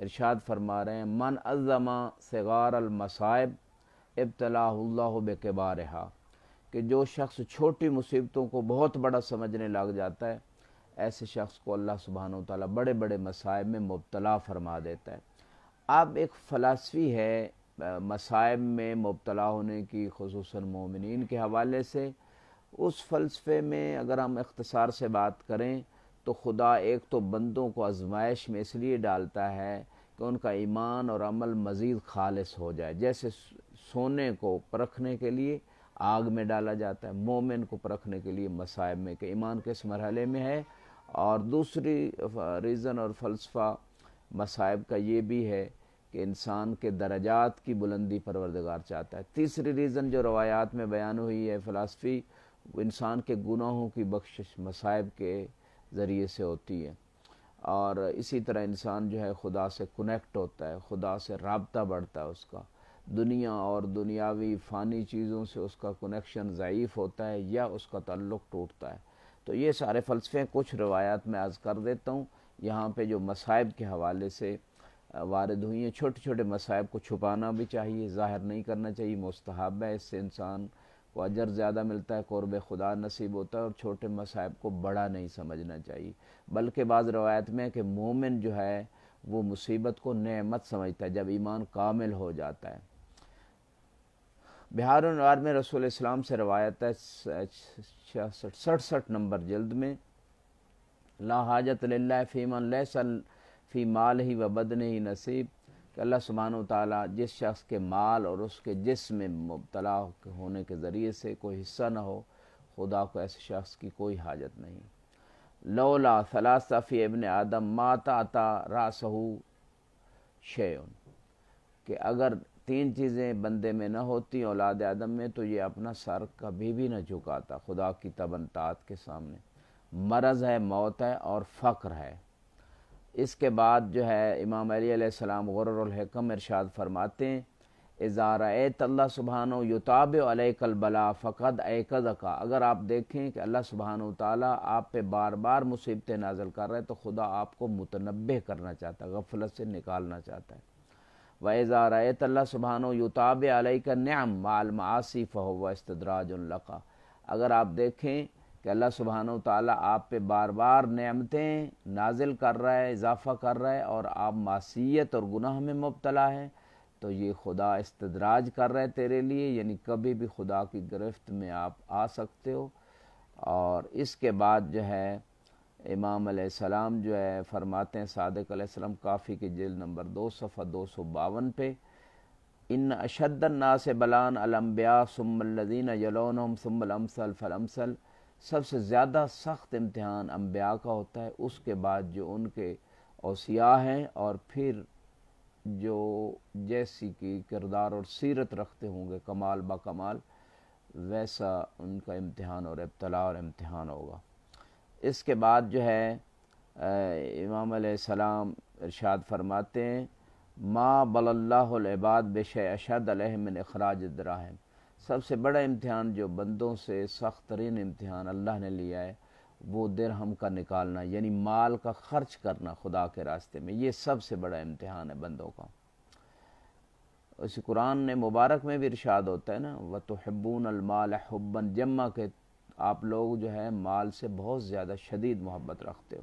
ارشاد فرما رہے ہیں من عظم صغار المصائب ابتلاہ اللہ بکبارہا، کہ جو شخص چھوٹی مصیبتوں کو بہت بڑا سمجھنے لگ جاتا ہے، ایسے شخص کو اللہ سبحانہ و تعالیٰ بڑے بڑے مصائب میں مبتلا فرما دیتا ہے۔ اب ایک فلسفی ہے مصائب میں مبتلا ہونے کی، خصوصاً مومنین کے حوالے سے۔ اس فلسفے میں اگر ہم اختصار سے بات کریں تو خدا ایک تو بندوں کو آزمائش میں اس لیے ڈالتا ہے کہ ان کا ایمان اور عمل مزید خالص ہو جائے۔ جیسے سونے کو پرکھنے کے لیے آگ میں ڈالا جاتا ہے، مومن کو پرکھنے کے لیے مصائب میں کہ ایمان کس مرحلے میں ہے۔ اور دوسری ریزن اور فلسفہ مصائب کا یہ بھی ہے کہ انسان کے درجات کی بلندی پروردگار چاہتا ہے۔ تیسری ریزن جو روایات میں بیان ہوئی ہے فلسفی، وہ انسان کے گناہوں کی بخشش مصائب کے ذریعے سے ہوتی ہے، اور اسی طرح انسان جو ہے خدا سے کنیکٹ ہوتا ہے، خدا سے رابطہ بڑھتا ہے، اس کا دنیا اور دنیاوی فانی چیزوں سے اس کا کنیکشن ضعیف ہوتا ہے یا اس کا تعلق ٹوٹتا ہے۔ تو یہ سارے فلسفے کچھ روایات میں عرض کر دیتا ہوں۔ یہاں پہ جو مصائب کے حوالے سے وارد ہوئی ہیں، چھوٹے چھوٹے مصائب کو چھپانا بھی چاہیے، ظاہر نہیں کرنا چاہیے، مستحب ہے، اس سے انسان کو اجر زیادہ ملتا ہے، قرب خدا نصیب ہوتا ہے، اور چھوٹے مصائب کو بڑا نہیں سمجھنا چاہیے۔ بلکہ بعض روایت میں ہے کہ مومن جو ہے وہ مصیبت کو نعمت سمجھتا ہے جب ایمان کامل ہو جاتا ہے۔ بہار الانوار میں رسول اسلام سے روایت ہے 67 نمبر جلد میں، لا حاجت للہ فی من لیس فی مال ہی و بدن ہی نصیب، کہ اللہ سبحانہ و تعالیٰ جس شخص کے مال اور اس کے جسم میں مبتلا ہونے کے ذریعے سے کوئی حصہ نہ ہو، خدا کو ایسے شخص کی کوئی حاجت نہیں۔ لولا ثلاثہ فی ابن آدم ما تعطا راسہ شیئن، کہ اگر تین چیزیں بندے میں نہ ہوتی اولاد آدم میں تو یہ اپنا سر کبھی بھی نہ جھکاتا خدا کی تبنطاعت کے سامنے۔ مرض ہے، موت ہے، اور فقر ہے۔ اس کے بعد جو ہے امام علی علیہ السلام غرر الحکم ارشاد فرماتے ہیں اذا رأیت اللہ سبحانہ یتابع علیک البلا فقد ایقظک، اگر آپ دیکھیں کہ اللہ سبحانہ وتعالیٰ آپ پہ بار بار مصیبتیں نازل کر رہے ہیں تو خدا آپ کو متنبہ کرنا چاہتا ہے، غفلت سے نکالنا چاہتا ہے۔ وَإِذَا رَأَيْتَ اللہ سبحانہ یتابع علیک النعم مع المعاصی فَهُوَ اسْتِدْرَاجٌ لَکَ، اگر آپ دیکھیں کہ اللہ سبحانہ وتعالیٰ آپ پہ بار بار نعمتیں نازل کر رہا ہے، اضافہ کر رہا ہے، اور آپ معصیت اور گناہ میں مبتلا ہیں، تو یہ خدا استدراج کر رہا ہے تیرے لیے، یعنی کبھی بھی خدا کی گرفت میں آپ آ سکتے ہو۔ اور اس کے بعد جو ہے امام علیہ السلام جو ہے فرماتے ہیں، صادق علیہ السلام کافی کی جلد نمبر 2 صفحہ 252 پہ، ان اشد الناس بلان الانبیاء ثم الذین یلونہم ثم الامثل فالامثل، سب سے زیادہ سخت امتحان انبیاء کا ہوتا ہے، اس کے بعد جو ان کے اوصیاء ہیں، اور پھر جو جیسی کی کردار اور سیرت رکھتے ہوں گے کمال با کمال، ویسا ان کا امتحان اور ابتلا اور امتحان ہوگا۔ اس کے بعد جو ہے امام علیہ السلام ارشاد فرماتے ہیں ما بل اللہ العباد بشیء اشد علیہم من اخراج الدراہم، سب سے بڑا امتحان جو بندوں سے سخت ترین امتحان اللہ نے لیا ہے وہ درہم کا نکالنا، یعنی مال کا خرچ کرنا خدا کے راستے میں، یہ سب سے بڑا امتحان ہے بندوں کا۔ اسی قرآن نے مبارک میں بھی ارشاد ہوتا ہے نا وَتُحِبُّونَ الْمَالَ حُبًّا جَمًّا، کہ آپ لوگ جو ہے مال سے بہت زیادہ شدید محبت رکھتے ہو۔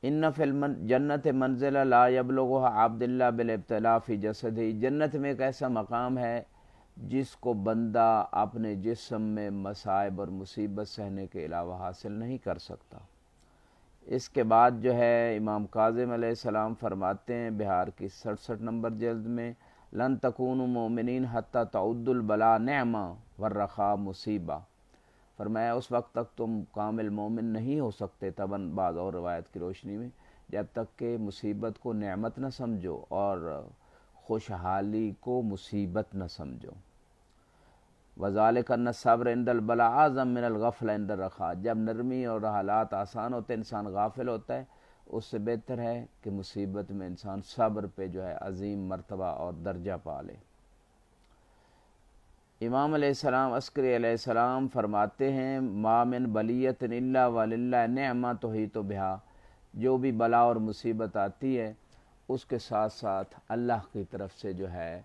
ان فی الجنت منزلہ لا یبلغها عبد اللہ بالابتلاء فی جسدہ، جنت میں ایک ایسا مقام ہے جس کو بندہ اپنے جسم میں مصائب اور مصیبت سہنے کے علاوہ حاصل نہیں کر سکتا۔ اس کے بعد جو ہے امام کاظم علیہ السلام فرماتے ہیں بہار کی 67 نمبر جلد میں لن تکونوا مومنین حتی تعدوا البلاء نعمہ والرخاء مصیبہ، فرمایا اس وقت تک تم کامل مومن نہیں ہو سکتے طبعاً بعض اور روایت کی روشنی میں، جب تک کہ مصیبت کو نعمت نہ سمجھو اور خوشحالی کو مصیبت نہ سمجھو۔ وَذَلِكَ أَنَّ الصَّبْرَ عِنْدَ الْبَلَاءِ أَعْظَمُ مِنَ الْغَفْلَةِ عِنْدَ الرَّخَاء، جب نرمی اور حالات آسان ہوتے ہیں انسان غافل ہوتا ہے، اس سے بہتر ہے کہ مصیبت میں انسان صبر پہ جو ہے عظیم مرتبہ اور درجہ پا لے۔ امام علیہ السلام عسکری علیہ السلام فرماتے ہیں ما من بلیۃ الا وللہ نعمہ تحیط بہا، جو بھی بلا اور مصیبت آتی ہے اس کے ساتھ ساتھ اللہ کی طرف سے جو ہے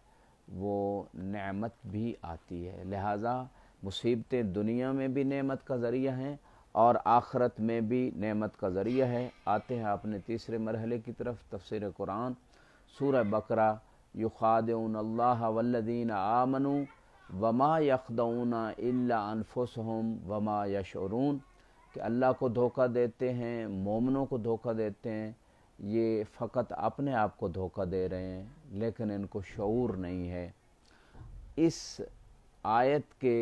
وہ نعمت بھی آتی ہے، لہٰذا مصیبتیں دنیا میں بھی نعمت کا ذریعہ ہیں اور آخرت میں بھی نعمت کا ذریعہ ہے۔ آتے ہیں اپنے تیسرے مرحلے کی طرف، تفسیر قرآن، سورہ بقرہ۔ یخادعون اللہ والذین آمنوا وما یخدعون الا انفسهم وما یشعرون، کہ اللہ کو دھوکہ دیتے ہیں، مومنوں کو دھوکہ دیتے ہیں، یہ فقط اپنے آپ کو دھوکہ دے رہے ہیں لیکن ان کو شعور نہیں ہے۔ اس آیت کے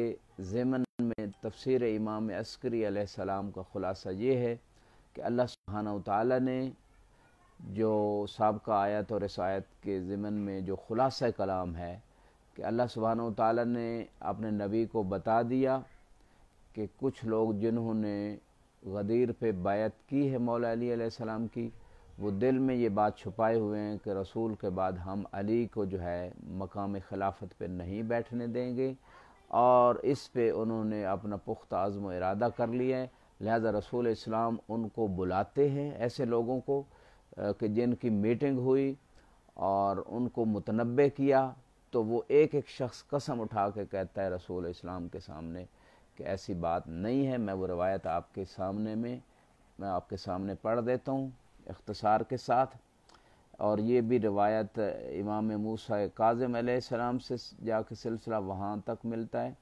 ضمن میں تفسیر امام عسکری علیہ السلام کا خلاصہ یہ ہے کہ اللہ سبحانہ وتعالی نے جو سابقہ آیت اور اس آیت کے ضمن میں جو خلاصہ کلام ہے کہ اللہ سبحانہ وتعالی نے اپنے نبی کو بتا دیا کہ کچھ لوگ جنہوں نے غدیر پہ بیعت کی ہے مولا علی علیہ السلام کی، وہ دل میں یہ بات چھپائے ہوئے ہیں کہ رسول کے بعد ہم علی کو جو ہے مقام خلافت پہ نہیں بیٹھنے دیں گے، اور اس پہ انہوں نے اپنا پختہ عزم و ارادہ کر لیا ہے۔ لہذا رسول اسلام ان کو بلاتے ہیں، ایسے لوگوں کو کہ جن کی میٹنگ ہوئی اور ان کو متنبع کیا، تو وہ ایک ایک شخص قسم اٹھا کے کہتا ہے رسول اسلام کے سامنے کہ ایسی بات نہیں ہے۔ میں وہ روایت میں آپ کے سامنے پڑھ دیتا ہوں اختصار کے ساتھ، اور یہ بھی روایت امام موسیٰ کاظم علیہ السلام سے جا کے سلسلہ وہاں تک ملتا ہے،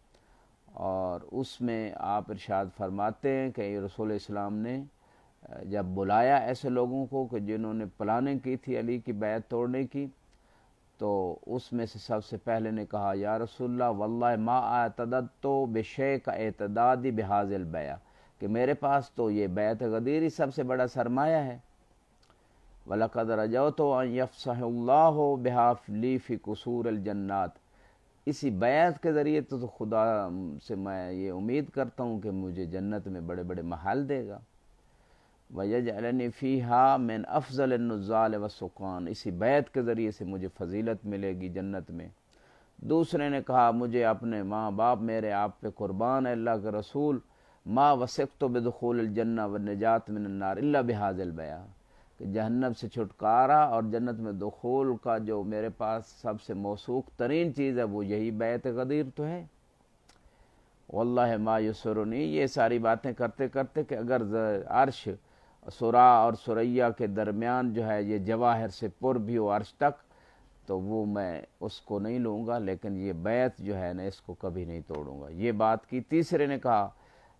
اور اس میں آپ ارشاد فرماتے ہیں کہ رسول اسلام نے جب بلایا ایسے لوگوں کو کہ جنہوں نے پلاننگ کی تھی علی کی بیعت توڑنے کی، تو اس میں سے سب سے پہلے نے کہا یا رسول اللہ واللہ ما اعتددت بشیء کا اعتدادی بہذا البیع، کہ میرے پاس تو یہ بیعت غدیر ہی سب سے بڑا سرمایہ ہے۔ وَلَقَدْ رَجَوْتُ أَنْ يَفْسَحَ اللَّهُ بِهَا لِي فِي قُصُورِ الْجَنَّاتِ، اسی بیعت کے ذریعے تو خدا سے میں یہ امید کرتا ہوں کہ مجھے جنت میں بڑے بڑے محل دے گا۔ وَيَجْعَلَنِي فِيهَا مِنْ أَفْضَلِ النُّزَّالِ وَالسُّكَانِ، اسی بیعت کے ذریعے سے مجھے فضیلت ملے گی جنت میں۔ دوسرے نے کہا مجھے اپنے ماں باپ میرے آپ پہ قربان ہے اللہ کے رسول، ما وثقت بدخول الجنہ والنجات من النار الا بهذا البیع، کہ جہنم سے چھٹکارا اور جنت میں دخول کا جو میرے پاس سب سے موثوق ترین چیز ہے وہ یہی بیعت غدیر تو ہے۔ واللہ ما یسرنی، یہ ساری باتیں کرتے کرتے کہ اگر عرش سرا اور سریا کے درمیان جو ہے یہ جواہر سے پر بھی ہو عرش تک، تو وہ میں اس کو نہیں لوں گا، لیکن یہ بیعت جو ہے نا اس کو کبھی نہیں توڑوں گا۔ یہ بات کی۔ تیسرے نے کہا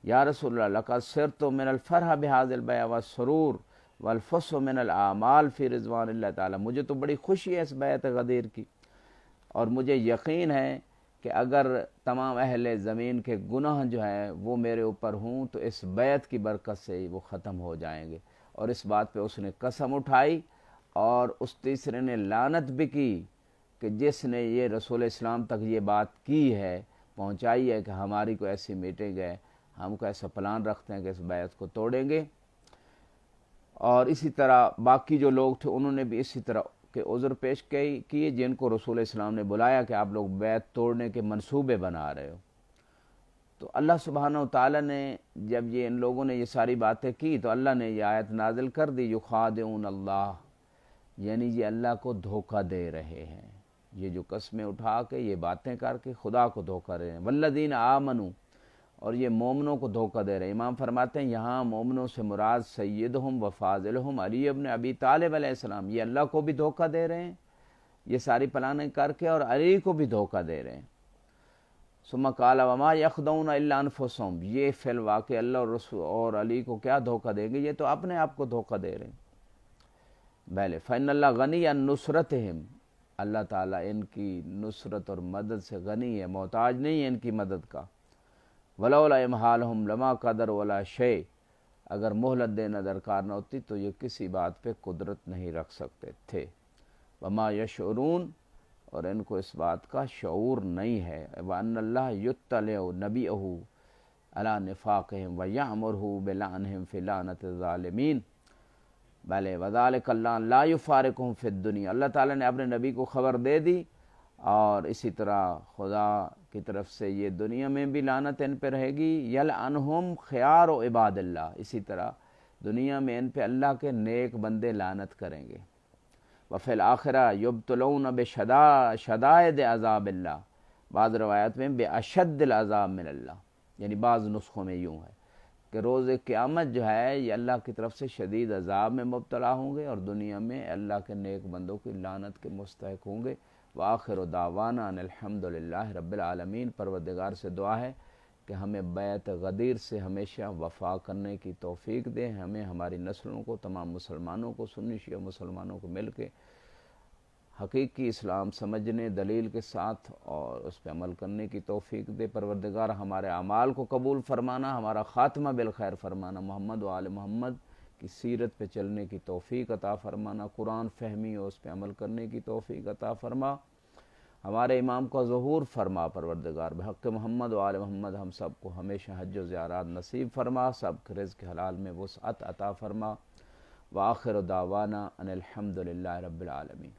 یا رسول اللہ لقد صرت من الفرح بهذا البیع والسرور والفصح من الاعمال فی رضوان اللہ تعالی، مجھے تو بڑی خوشی ہے اس بیعت غدیر کی، اور مجھے یقین ہے کہ اگر تمام اہل زمین کے گناہ جو ہیں وہ میرے اوپر ہوں تو اس بیعت کی برکت سے وہ ختم ہو جائیں گے۔ اور اس بات پہ اس نے قسم اٹھائی، اور اس تیسرے نے لعنت بھی کی کہ جس نے یہ رسول اسلام تک یہ بات کی ہے، پہنچائی ہے کہ ہماری کوئی ایسی میٹنگ ہے، ہم کو ایسا پلان رکھتے ہیں کہ اس بیعت کو توڑیں گے۔ اور اسی طرح باقی جو لوگ تھے انہوں نے بھی اسی طرح کے عذر پیش کیے جن کو رسول اسلام نے بلایا کہ آپ لوگ بیعت توڑنے کے منصوبے بنا رہے ہو۔ تو اللہ سبحانہ وتعالی نے جب یہ ان لوگوں نے یہ ساری باتیں کی تو اللہ نے یہ آیت نازل کر دی یخادعون اللہ، یعنی یہ اللہ کو دھوکہ دے رہے ہیں، یہ جو قسمیں اٹھا کے یہ باتیں کر کے خدا کو دھوکہ دے رہے ہیں۔ والذین آمنوا، اور یہ مومنوں کو دھوکہ دے رہے ہیں۔ امام فرماتے ہیں یہاں مومنوں سے مراد سیدہم و فاضلہم علی ابن ابی طالب علیہ السلام، یہ اللہ کو بھی دھوکہ دے رہے ہیں یہ ساری پلانیں کر کے، اور علی کو بھی دھوکہ دے رہے ہیں۔ ثم قال وما یخدعون الا انفسهم، یہ فی الواقع اللہ اور رسول اور علی کو کیا دھوکہ دیں گے، یہ تو اپنے آپ کو دھوکہ دے رہے ہیں۔ بہلے فإن اللہ غنی عن نصرتہم، اللہ تعالیٰ ان کی نصرت اور مدد سے غنی ہے، محتاج نہیں ہے ان کی مدد کا۔ ولولا امہالہم لما قدر ولا شیء، اگر مہلت دینا درکار نہ ہوتی تو یہ کسی بات پہ قدرت نہیں رکھ سکتے تھے۔ وما یشعرون، اور ان کو اس بات کا شعور نہیں ہے۔ وان اللہ یطلع نبیہ علی نفاقہم ویأمرہ بلعنہم فی لعنت الظالمین، بلے وذالک اللہ لا یفارقہم فی الدنیا، اللہ تعالیٰ نے اپنے نبی کو خبر دے دی، اور اسی طرح خدا کی طرف سے یہ دنیا میں بھی لعنت ان پہ رہے گی۔ یلعنہم خیار و عباد اللہ، اسی طرح دنیا میں ان پہ اللہ کے نیک بندے لعنت کریں گے. وفی الآخرہ یبتلون بشدائد عذاب اللہ، بعض روایت میں بے اشد العذاب من اللہ، یعنی بعض نسخوں میں یوں ہے کہ روز قیامت جو ہے یہ اللہ کی طرف سے شدید عذاب میں مبتلا ہوں گے اور دنیا میں اللہ کے نیک بندوں کی لعنت کے مستحق ہوں گے. وآخر دعوانا ان الحمد للہ رب العالمین. پروردگار سے دعا ہے کہ ہمیں بیعت غدیر سے ہمیشہ وفا کرنے کی توفیق دے، ہمیں ہماری نسلوں کو، تمام مسلمانوں کو، سنی شیعہ مسلمانوں کو مل کے حقیقی اسلام سمجھنے، دلیل کے ساتھ اور اس پہ عمل کرنے کی توفیق دے. پروردگار ہمارے اعمال کو قبول فرمانا، ہمارا خاتمہ بالخیر فرمانا، محمد و آل محمد کی سیرت پہ چلنے کی توفیق عطا فرمانا، قرآن فہمی اور اس پہ عمل کرنے کی توفیق عطا فرما. ہمارے امام کو ظہور فرما پروردگار، بحق محمد و آل محمد ہم سب کو ہمیشہ حج و زیارات نصیب فرما، سب کے رزق حلال میں وسعت عطا فرما. وآخر دعوانا ان الحمد للہ رب العالمین.